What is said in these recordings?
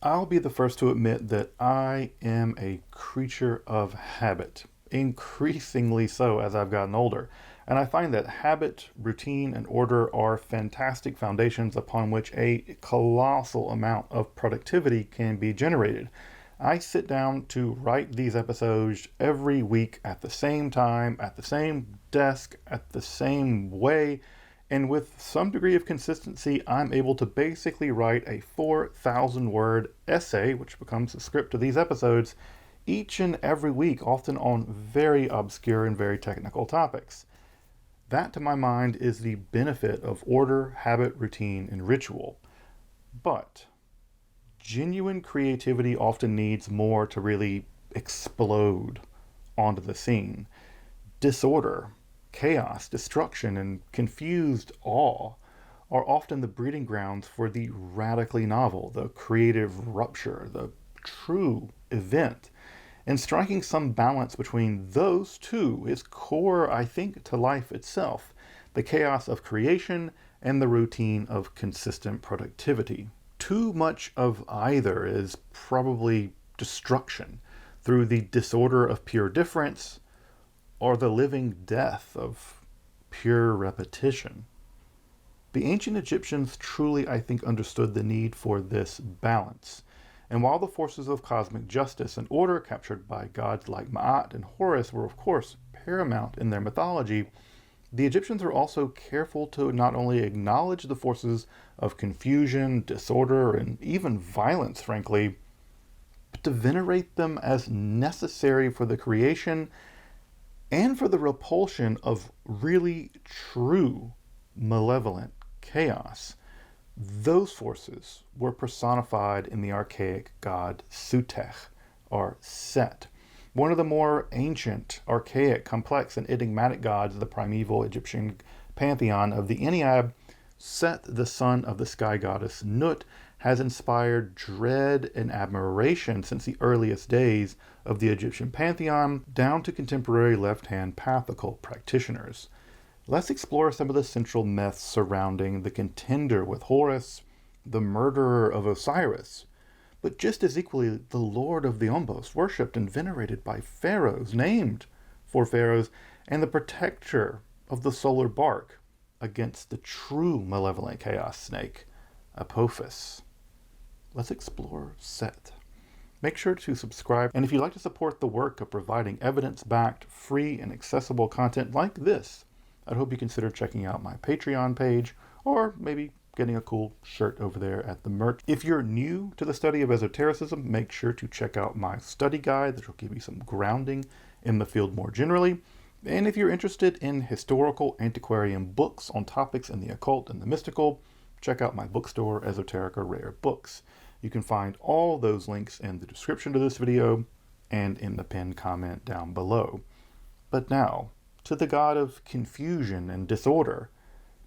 I'll be the first to admit that I am a creature of habit, increasingly so as I've gotten older. And I find that habit, routine, and order are fantastic foundations upon which a colossal amount of productivity can be generated. I sit down to write these episodes every week at the same time, at the same desk, at the same way, and with some degree of consistency, I'm able to basically write a 4,000 word essay, which becomes the script of these episodes, each and every week, often on very obscure and very technical topics. That, to my mind, is the benefit of order, habit, routine, and ritual. But genuine creativity often needs more to really explode onto the scene. Disorder, chaos, destruction, and confused awe are often the breeding grounds for the radically novel, the creative rupture, the true event. And striking some balance between those two is core, I think, to life itself, the chaos of creation and the routine of consistent productivity. Too much of either is probably destruction through the disorder of pure difference or the living death of pure repetition. The ancient Egyptians truly, I think, understood the need for this balance. And while the forces of cosmic justice and order captured by gods like Ma'at and Horus were, of course, paramount in their mythology, the Egyptians were also careful to not only acknowledge the forces of confusion, disorder, and even violence, frankly, but to venerate them as necessary for the creation and for the repulsion of really true malevolent chaos. Those forces were personified in the archaic god Sutech, or Set, one of the more ancient, archaic, complex, and enigmatic gods of the primeval Egyptian pantheon of the Ennead. Seth, the son of the sky goddess Nut, has inspired dread and admiration since the earliest days of the Egyptian pantheon down to contemporary left-hand pathological practitioners. Let's explore some of the central myths surrounding the contender with Horus, the murderer of Osiris, but just as equally the lord of the Ombos, worshipped and venerated by pharaohs, named for pharaohs, and the protector of the solar bark against the true malevolent chaos snake, Apophis. Let's explore Seth. Make sure to subscribe, and if you'd like to support the work of providing evidence-backed, free, and accessible content like this, I'd hope you consider checking out my Patreon page, or maybe getting a cool shirt over there at the merch. If you're new to the study of esotericism, make sure to check out my study guide that will give you some grounding in the field more generally. And if you're interested in historical antiquarian books on topics in the occult and the mystical, check out my bookstore, Esoterica Rare Books. You can find all those links in the description to this video and in the pinned comment down below. But now, to the god of confusion and disorder,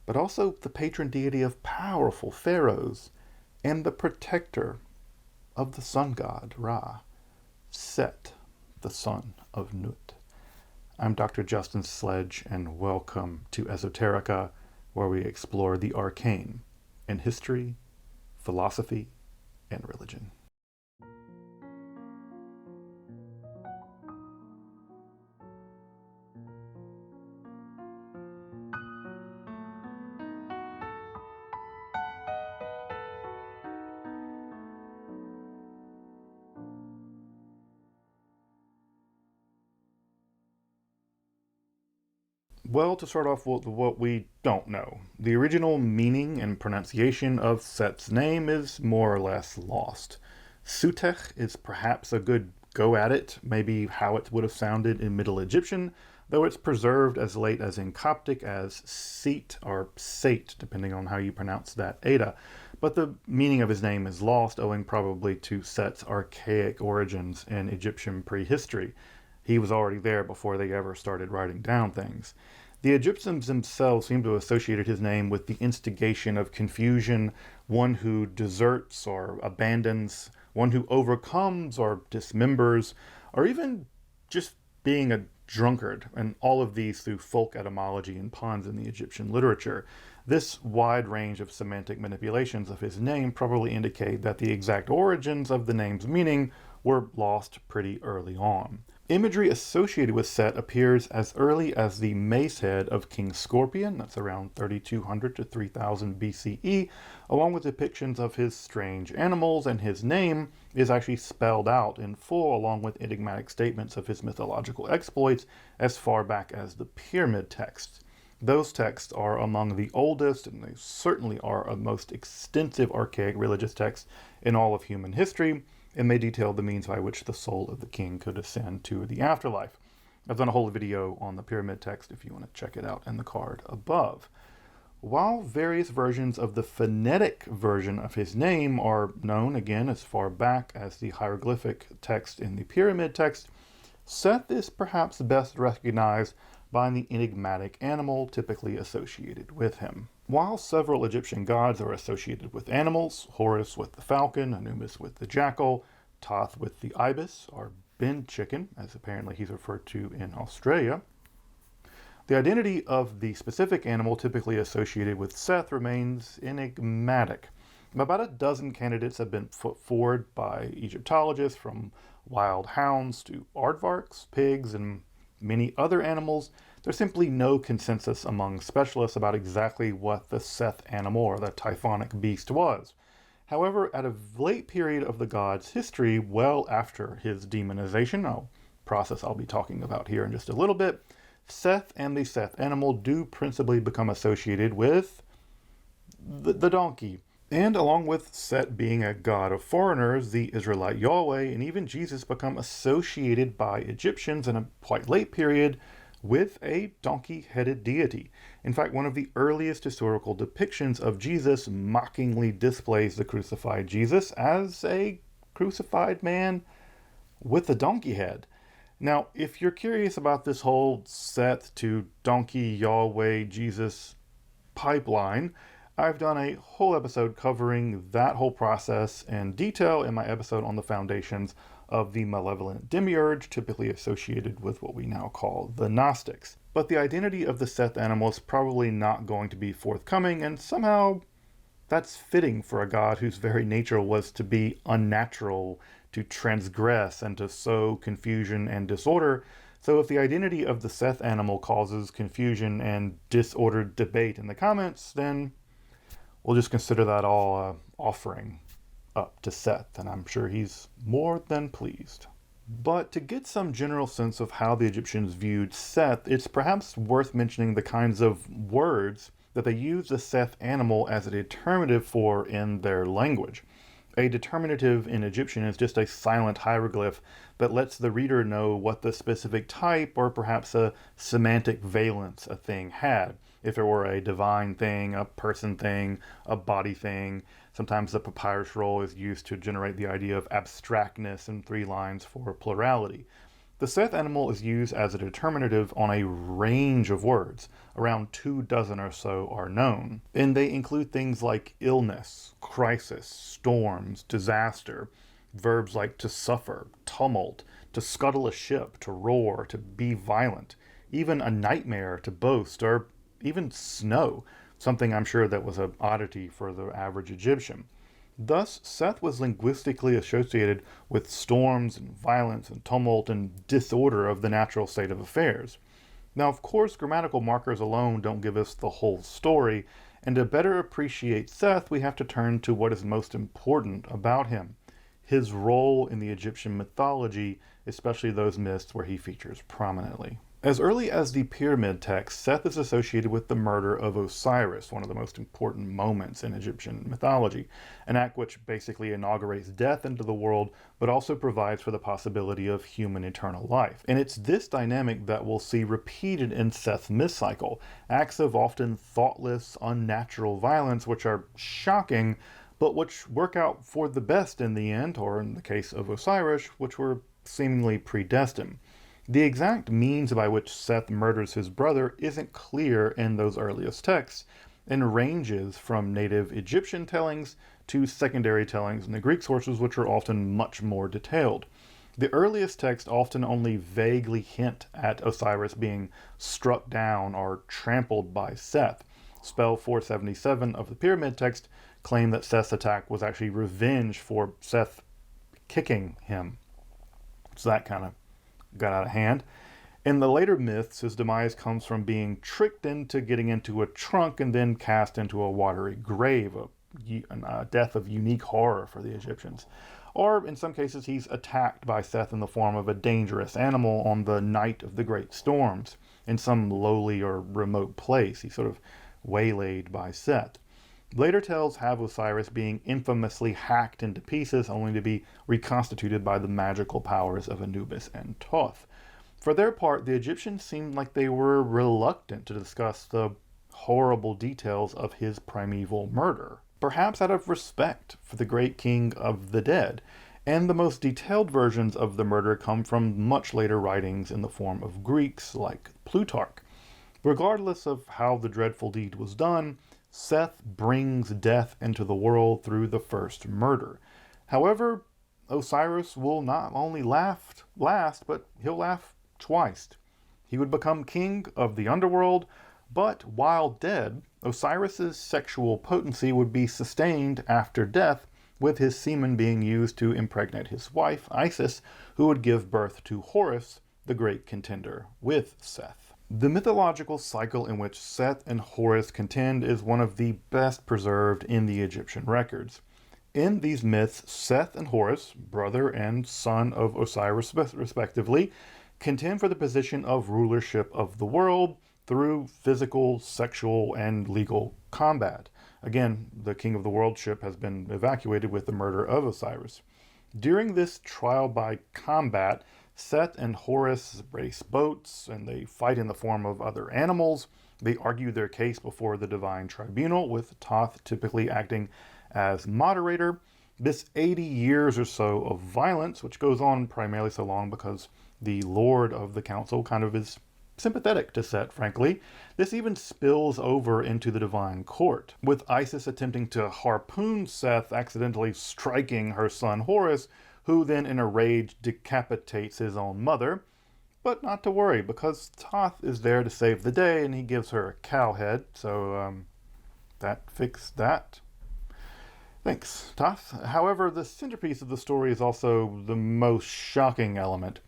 but also the patron deity of powerful pharaohs and the protector of the sun god Ra, Set, the son of Nut. I'm Dr. Justin Sledge, and welcome to Esoterica, where we explore the arcane in history, philosophy, and religion. Well, to start off with what we don't know, the original meaning and pronunciation of Set's name is more or less lost. Sutech is perhaps a good go at it, maybe how it would have sounded in Middle Egyptian, though it's preserved as late as in Coptic as Set or Sate, depending on how you pronounce that Ada. But the meaning of his name is lost, owing probably to Set's archaic origins in Egyptian prehistory. He was already there before they ever started writing down things. The Egyptians themselves seem to have associated his name with the instigation of confusion, one who deserts or abandons, one who overcomes or dismembers, or even just being a drunkard, and all of these through folk etymology and puns in the Egyptian literature. This wide range of semantic manipulations of his name probably indicate that the exact origins of the name's meaning were lost pretty early on. Imagery associated with Set appears as early as the mace head of King Scorpion, that's around 3200 to 3000 BCE, along with depictions of his strange animals, and his name is actually spelled out in full along with enigmatic statements of his mythological exploits as far back as the Pyramid texts. Those texts are among the oldest, and they certainly are a most extensive archaic religious texts in all of human history, and may detail the means by which the soul of the king could ascend to the afterlife. I've done a whole video on the Pyramid text if you want to check it out in the card above. While various versions of the phonetic version of his name are known again as far back as the hieroglyphic text in the Pyramid text, Seth is perhaps best recognized by the enigmatic animal typically associated with him. While several Egyptian gods are associated with animals, Horus with the falcon, Anubis with the jackal, Thoth with the ibis, or bin chicken, as apparently he's referred to in Australia, the identity of the specific animal typically associated with Seth remains enigmatic. About a dozen candidates have been put forward by Egyptologists, from wild hounds to aardvarks, pigs, and many other animals. There's simply no consensus among specialists about exactly what the Seth animal or the typhonic beast was. However, at a late period of the god's history, well after his demonization, a process I'll be talking about here in just a little bit, Seth and the Seth animal do principally become associated with the donkey. And along with Set being a god of foreigners, the Israelite Yahweh and even Jesus become associated by Egyptians in a quite late period with a donkey-headed deity. In fact, one of the earliest historical depictions of Jesus mockingly displays the crucified Jesus as a crucified man with a donkey head. Now, if you're curious about this whole Seth to donkey Yahweh Jesus pipeline, I've done a whole episode covering that whole process in detail in my episode on the foundations of the malevolent demiurge, typically associated with what we now call the Gnostics. But the identity of the Seth animal is probably not going to be forthcoming, and somehow that's fitting for a god whose very nature was to be unnatural, to transgress, and to sow confusion and disorder. So if the identity of the Seth animal causes confusion and disordered debate in the comments, then we'll just consider that all offering up to Seth, and I'm sure he's more than pleased. But to get some general sense of how the Egyptians viewed Seth, it's perhaps worth mentioning the kinds of words that they used the Seth animal as a determinative for in their language. A determinative in Egyptian is just a silent hieroglyph that lets the reader know what the specific type or perhaps a semantic valence a thing had. If it were a divine thing, a person thing, a body thing. Sometimes the papyrus roll is used to generate the idea of abstractness in 3 lines for plurality. The Seth animal is used as a determinative on a range of words. Around 24 or so are known. And they include things like illness, crisis, storms, disaster, verbs like to suffer, tumult, to scuttle a ship, to roar, to be violent, even a nightmare, to boast, or even snow, something I'm sure that was an oddity for the average Egyptian. Thus, Seth was linguistically associated with storms and violence and tumult and disorder of the natural state of affairs. Now, of course, grammatical markers alone don't give us the whole story, and to better appreciate Seth, we have to turn to what is most important about him: his role in the Egyptian mythology, especially those myths where he features prominently. As early as the Pyramid text, Seth is associated with the murder of Osiris, one of the most important moments in Egyptian mythology, an act which basically inaugurates death into the world, but also provides for the possibility of human eternal life. And it's this dynamic that we'll see repeated in Seth's myth cycle, acts of often thoughtless, unnatural violence, which are shocking, but which work out for the best in the end, or in the case of Osiris, which were seemingly predestined. The exact means by which Seth murders his brother isn't clear in those earliest texts, and ranges from native Egyptian tellings to secondary tellings in the Greek sources, which are often much more detailed. The earliest texts often only vaguely hint at Osiris being struck down or trampled by Seth, Spell 477 of the Pyramid text claim that Seth's attack was actually revenge for Seth kicking him. So that kind of got out of hand. In the later myths, his demise comes from being tricked into getting into a trunk and then cast into a watery grave, a death of unique horror for the Egyptians. Or in some cases, he's attacked by Seth in the form of a dangerous animal on the night of the great storms in some lowly or remote place. He's sort of waylaid by Seth. Later tales have Osiris being infamously hacked into pieces only to be reconstituted by the magical powers of Anubis and Thoth. For their part, the Egyptians seemed like they were reluctant to discuss the horrible details of his primeval murder, perhaps out of respect for the great king of the dead, and the most detailed versions of the murder come from much later writings in the form of Greeks like Plutarch. Regardless of how the dreadful deed was done, Seth brings death into the world through the first murder. However, Osiris will not only last, but he'll laugh twice. He would become king of the underworld, but while dead, Osiris's sexual potency would be sustained after death, with his semen being used to impregnate his wife, Isis, who would give birth to Horus, the great contender with Seth. The mythological cycle in which Seth and Horus contend is one of the best preserved in the Egyptian records. In these myths, Seth and Horus, brother and son of Osiris respectively, contend for the position of rulership of the world through physical, sexual, and legal combat. Again, the king of the worldship has been evacuated with the murder of Osiris. During this trial by combat, Seth and Horus race boats, and they fight in the form of other animals. They argue their case before the divine tribunal, with Thoth typically acting as moderator. This 80 years or so of violence, which goes on primarily so long because the lord of the council kind of is sympathetic to Seth, frankly. This even spills over into the divine court, with Isis attempting to harpoon Seth, accidentally striking her son Horus, who then in a rage decapitates his own mother. But not to worry, because Thoth is there to save the day, and he gives her a cow head, so that fixed that. Thanks, Thoth. However, the centerpiece of the story is also the most shocking element.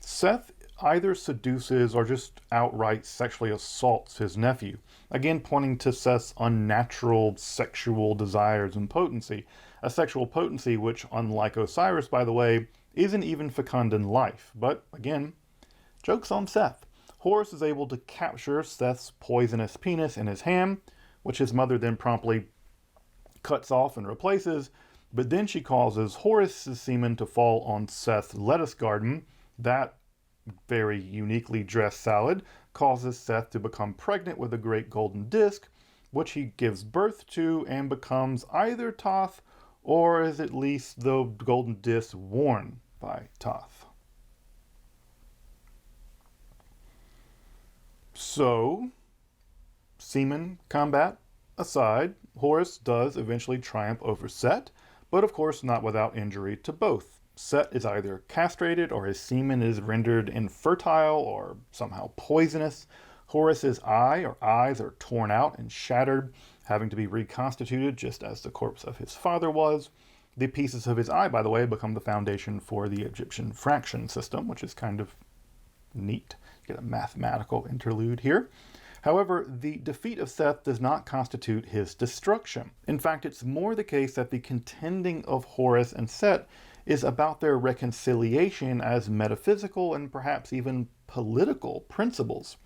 Seth either seduces or just outright sexually assaults his nephew, again pointing to Seth's unnatural sexual desires and potency, a sexual potency which, unlike Osiris, by the way, isn't even fecund in life. But again, joke's on Seth. Horus is able to capture Seth's poisonous penis in his ham, which his mother then promptly cuts off and replaces, but then she causes Horus's semen to fall on Seth's lettuce garden. That very uniquely dressed salad causes Seth to become pregnant with a great golden disc, which he gives birth to and becomes either Thoth or is at least the golden disc worn by Thoth. So, semen combat aside, Horus does eventually triumph over Seth, but of course not without injury to both. Seth is either castrated or his semen is rendered infertile or somehow poisonous. Horus's eyes are torn out and shattered, having to be reconstituted just as the corpse of his father was. The pieces of his eye, by the way, become the foundation for the Egyptian fraction system, which is kind of neat. You get a mathematical interlude here. However, the defeat of Seth does not constitute his destruction. In fact, it's more the case that the contending of Horus and Seth is about their reconciliation as metaphysical and perhaps even political principles.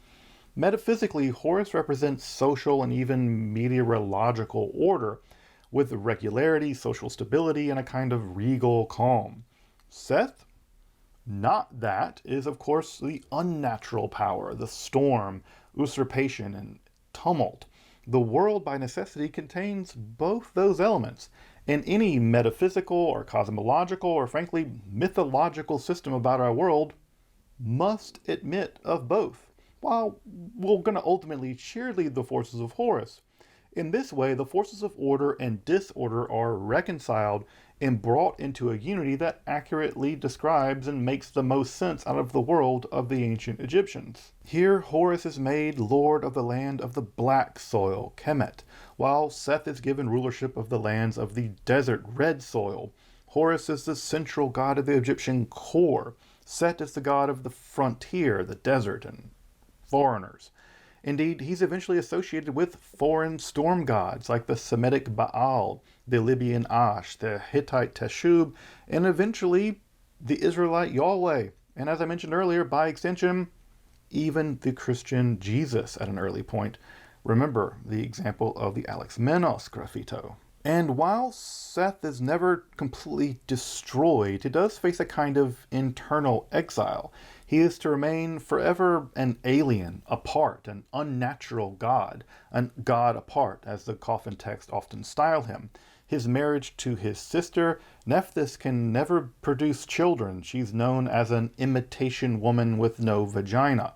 Metaphysically, Horus represents social and even meteorological order, with regularity, social stability, and a kind of regal calm. Seth, not that, is of course the unnatural power, the storm, usurpation, and tumult. The world by necessity contains both those elements, and any metaphysical or cosmological or frankly mythological system about our world must admit of both, while we're going to ultimately cheerlead the forces of Horus. In this way, the forces of order and disorder are reconciled and brought into a unity that accurately describes and makes the most sense out of the world of the ancient Egyptians. Here, Horus is made lord of the land of the black soil, Kemet, while Seth is given rulership of the lands of the desert, red soil. Horus is the central god of the Egyptian core. Set is the god of the frontier, the desert, and foreigners. Indeed, he's eventually associated with foreign storm gods like the Semitic Baal, the Libyan Ash, the Hittite Teshub, and eventually the Israelite Yahweh. And as I mentioned earlier, by extension, even the Christian Jesus at an early point. Remember the example of the Alexmenos graffito. And while Seth is never completely destroyed, he does face a kind of internal exile. He is to remain forever an alien, apart, an unnatural god, a god apart, as the coffin text often style him. His marriage to his sister, Nephthys, can never produce children. She's known as an imitation woman with no vagina.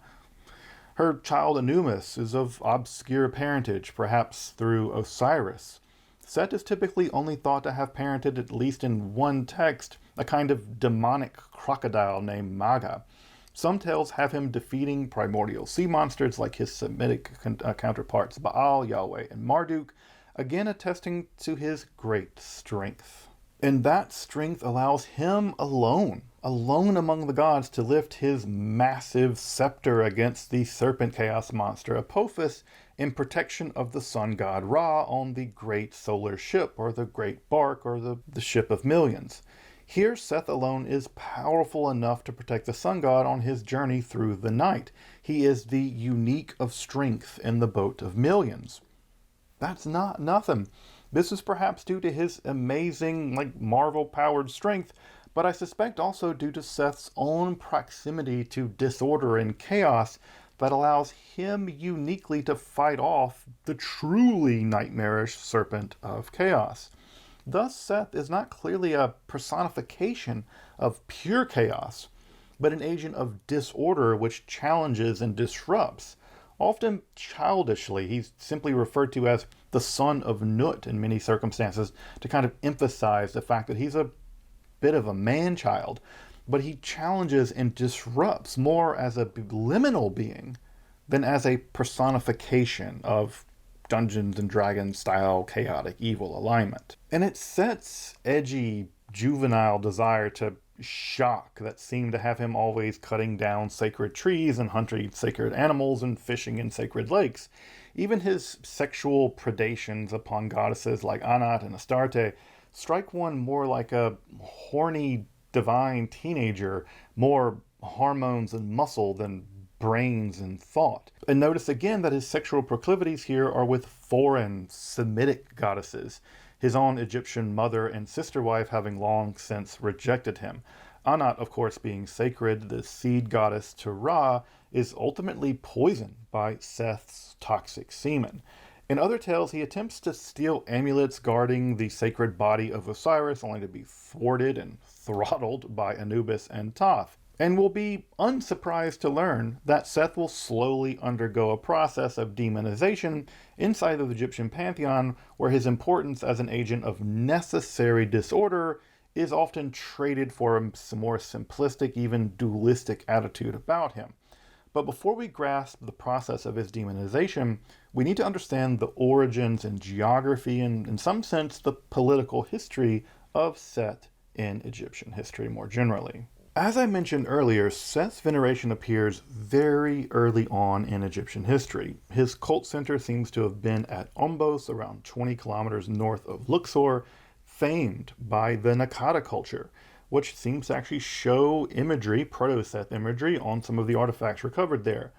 Her child Anubis is of obscure parentage, perhaps through Osiris. Set is typically only thought to have parented, at least in one text, a kind of demonic crocodile named Maga. Some tales have him defeating primordial sea monsters like his Semitic counterparts Ba'al, Yahweh, and Marduk, again attesting to his great strength. And that strength allows him alone among the gods, to lift his massive scepter against the serpent chaos monster Apophis in protection of the sun god Ra on the great solar ship, or the great barque, or the ship of millions. Here, Seth alone is powerful enough to protect the sun god on his journey through the night. He is the unique of strength in the boat of millions. That's not nothing. This is perhaps due to his amazing, Marvel-powered strength, but I suspect also due to Seth's own proximity to disorder and chaos that allows him uniquely to fight off the truly nightmarish serpent of chaos. Thus, Seth is not clearly a personification of pure chaos, but an agent of disorder which challenges and disrupts. Often childishly, he's simply referred to as the son of Nut in many circumstances to kind of emphasize the fact that he's a bit of a man-child, but he challenges and disrupts more as a liminal being than as a personification of Dungeons and Dragons style chaotic evil alignment. And it sets edgy, juvenile desire to shock that seemed to have him always cutting down sacred trees and hunting sacred animals and fishing in sacred lakes. Even his sexual predations upon goddesses like Anat and Astarte strike one more like a horny divine teenager, more hormones and muscle than brains and thought. And notice again that his sexual proclivities here are with foreign Semitic goddesses, his own Egyptian mother and sister wife having long since rejected him. Anat, of course, being sacred, the seed goddess to Ra, is ultimately poisoned by Seth's toxic semen. In other tales, he attempts to steal amulets guarding the sacred body of Osiris, only to be thwarted and throttled by Anubis and Thoth, and will be unsurprised to learn that Seth will slowly undergo a process of demonization inside of the Egyptian pantheon, where his importance as an agent of necessary disorder is often traded for a more simplistic, even dualistic attitude about him. But before we grasp the process of his demonization, we need to understand the origins and geography and, in some sense, the political history of Seth in Egyptian history more generally. As I mentioned earlier, Seth's veneration appears very early on in Egyptian history. His cult center seems to have been at Ombos, around 20 kilometers north of Luxor, famed by the Naqada culture, which seems to actually show imagery, proto-Seth imagery, on some of the artifacts recovered there.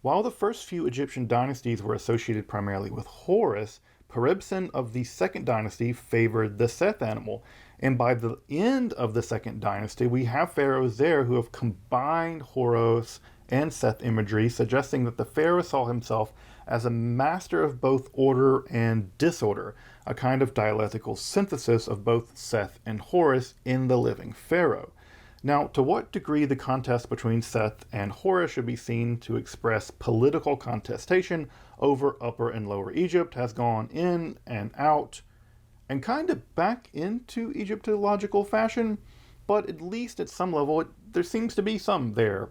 While the first few Egyptian dynasties were associated primarily with Horus, Peribsen of the second dynasty favored the Seth animal, and by the end of the second dynasty, we have pharaohs there who have combined Horus and Seth imagery, suggesting that the pharaoh saw himself as a master of both order and disorder, a kind of dialectical synthesis of both Seth and Horus in the living pharaoh. Now, to what degree the contest between Seth and Horus should be seen to express political contestation over Upper and Lower Egypt has gone in and out, and kind of back into Egyptological fashion, but at least at some level, there seems to be some there.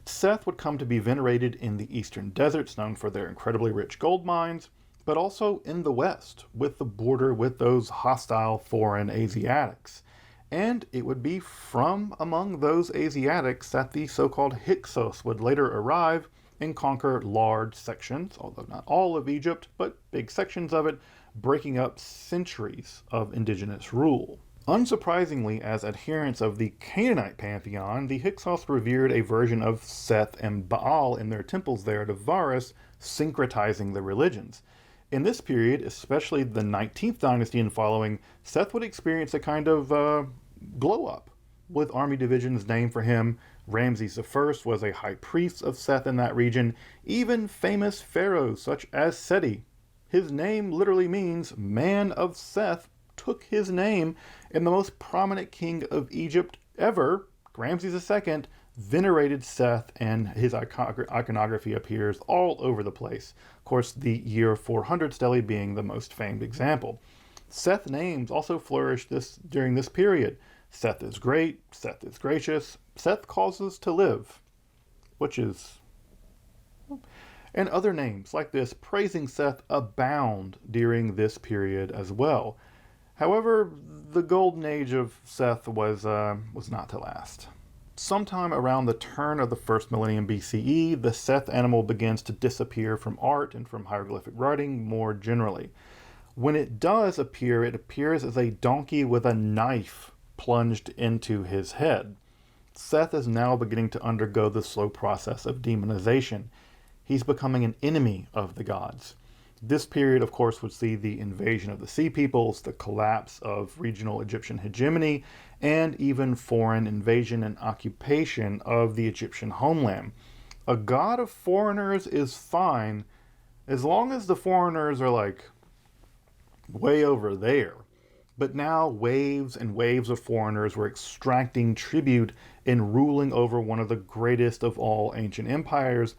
Seth would come to be venerated in the eastern deserts, known for their incredibly rich gold mines, but also in the west, with the border with those hostile foreign Asiatics. And it would be from among those Asiatics that the so-called Hyksos would later arrive and conquer large sections, although not all of Egypt, but big sections of it, breaking up centuries of indigenous rule. Unsurprisingly, as adherents of the Canaanite pantheon, the Hyksos revered a version of Seth and Baal in their temples there at Horus, syncretizing the religions. In this period, especially the 19th dynasty and following, Seth would experience a kind of glow-up, with army divisions named for him. Rameses I was a high priest of Seth in that region. Even famous pharaohs such as Seti, his name literally means man of Seth, took his name, and the most prominent king of Egypt ever, Ramses II, venerated Seth, and his iconography appears all over the place. Of course, the year 400 stele being the most famed example. Seth names also flourished during this period. Seth is great, Seth is gracious, Seth causes to live, which is... And other names like this praising Seth abound during this period as well. However, the golden age of Seth was not to last. Sometime around the turn of the first millennium BCE, the Seth animal begins to disappear from art and from hieroglyphic writing more generally. When it does appear, it appears as a donkey with a knife plunged into his head. Seth is now beginning to undergo the slow process of demonization. He's becoming an enemy of the gods. This period, of course, would see the invasion of the Sea Peoples, the collapse of regional Egyptian hegemony, and even foreign invasion and occupation of the Egyptian homeland. A god of foreigners is fine as long as the foreigners are like way over there. But now waves and waves of foreigners were extracting tribute and ruling over one of the greatest of all ancient empires,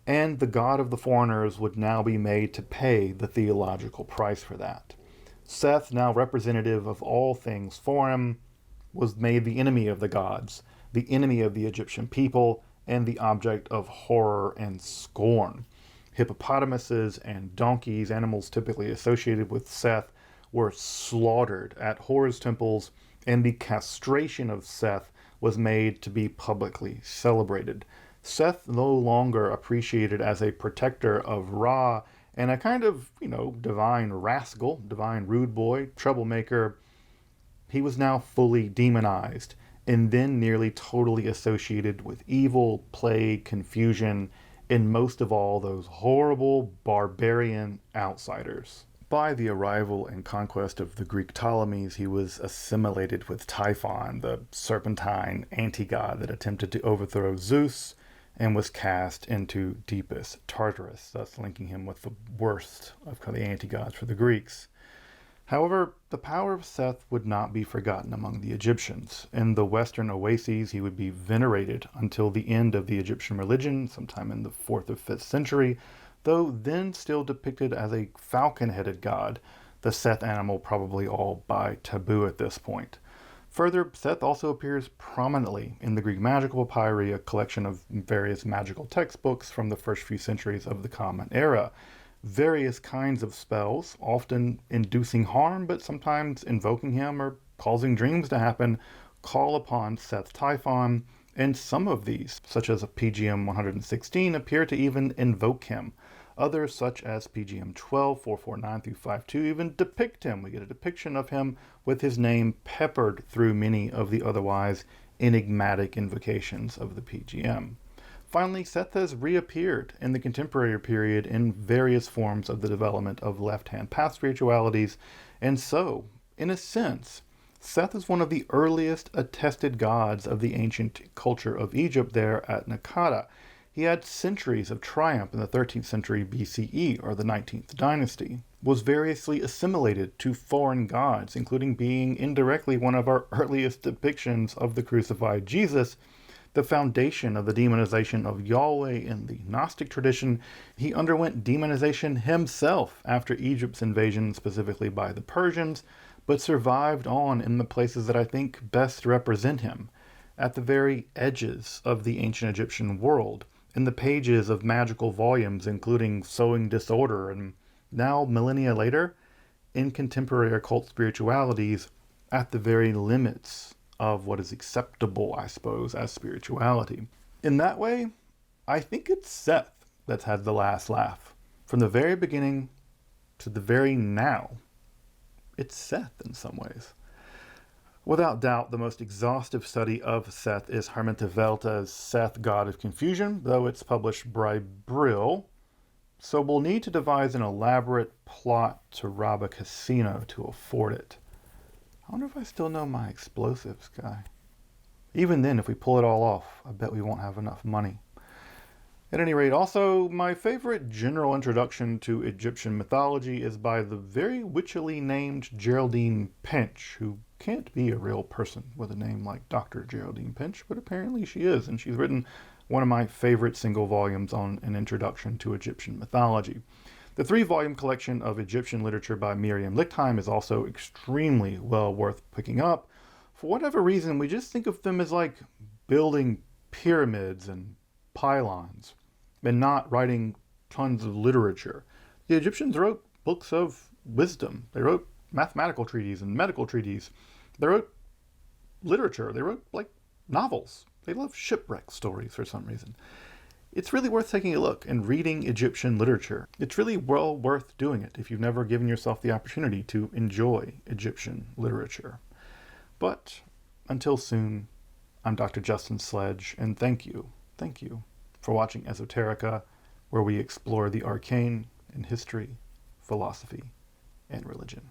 and the god of the foreigners would now be made to pay the theological price for that. Seth, now representative of all things foreign, was made the enemy of the gods, the enemy of the Egyptian people, and the object of horror and scorn. Hippopotamuses and donkeys, animals typically associated with Seth, were slaughtered at Horus temples, and the castration of Seth was made to be publicly celebrated. Seth no longer appreciated as a protector of Ra and a kind of, divine rascal, divine rude boy, troublemaker. He was now fully demonized and then nearly totally associated with evil, plague, confusion, and most of all, those horrible, barbarian outsiders. By the arrival and conquest of the Greek Ptolemies, he was assimilated with Typhon, the serpentine anti-god that attempted to overthrow Zeus, and was cast into deepest Tartarus, thus linking him with the worst of the anti-gods for the Greeks. However, the power of Seth would not be forgotten among the Egyptians. In the western oases, he would be venerated until the end of the Egyptian religion, sometime in the 4th or 5th century, though then still depicted as a falcon-headed god, the Seth animal probably all by taboo at this point. Further, Seth also appears prominently in the Greek Magical Papyri, a collection of various magical textbooks from the first few centuries of the Common Era. Various kinds of spells, often inducing harm, but sometimes invoking him or causing dreams to happen, call upon Seth Typhon, and some of these, such as PGM 116, appear to even invoke him. Others, such as PGM 12, 449 through 52, even depict him. We get a depiction of him with his name peppered through many of the otherwise enigmatic invocations of the PGM. Finally, Seth has reappeared in the contemporary period in various forms of the development of left-hand path spiritualities, and so, in a sense, Seth is one of the earliest attested gods of the ancient culture of Egypt there at Naqada. He had centuries of triumph in the 13th century BCE, or the 19th dynasty, was variously assimilated to foreign gods, including being indirectly one of our earliest depictions of the crucified Jesus. the foundation of the demonization of Yahweh in the Gnostic tradition, he underwent demonization himself after Egypt's invasion, specifically by the Persians, but survived on in the places that I think best represent him, at the very edges of the ancient Egyptian world, in the pages of magical volumes including Sowing Disorder, and now, millennia later, in contemporary occult spiritualities, at the very limits of what is acceptable, I suppose, as spirituality. In that way, I think it's Seth that's had the last laugh. From the very beginning to the very now, it's Seth in some ways. Without doubt, the most exhaustive study of Seth is Hermante Velta's Seth, God of Confusion, though it's published by Brill, so we'll need to devise an elaborate plot to rob a casino to afford it. I wonder if I still know my explosives guy. Even then, if we pull it all off, I bet we won't have enough money. At any rate, also, my favorite general introduction to Egyptian mythology is by the very witchily named Geraldine Pinch, who can't be a real person with a name like Dr. Geraldine Pinch, but apparently she is, and she's written one of my favorite single volumes on an introduction to Egyptian mythology. The 3-volume collection of Egyptian literature by Miriam Lichtheim is also extremely well worth picking up. For whatever reason, we just think of them as like building pyramids and pylons and not writing tons of literature. The Egyptians wrote books of wisdom. They wrote mathematical treatises and medical treatises. They wrote literature. They wrote like novels. They love shipwreck stories for some reason. It's really worth taking a look and reading Egyptian literature. It's really well worth doing it if you've never given yourself the opportunity to enjoy Egyptian literature. But until soon, I'm Dr. Justin Sledge, and thank you for watching Esoterica, where we explore the arcane in history, philosophy, and religion.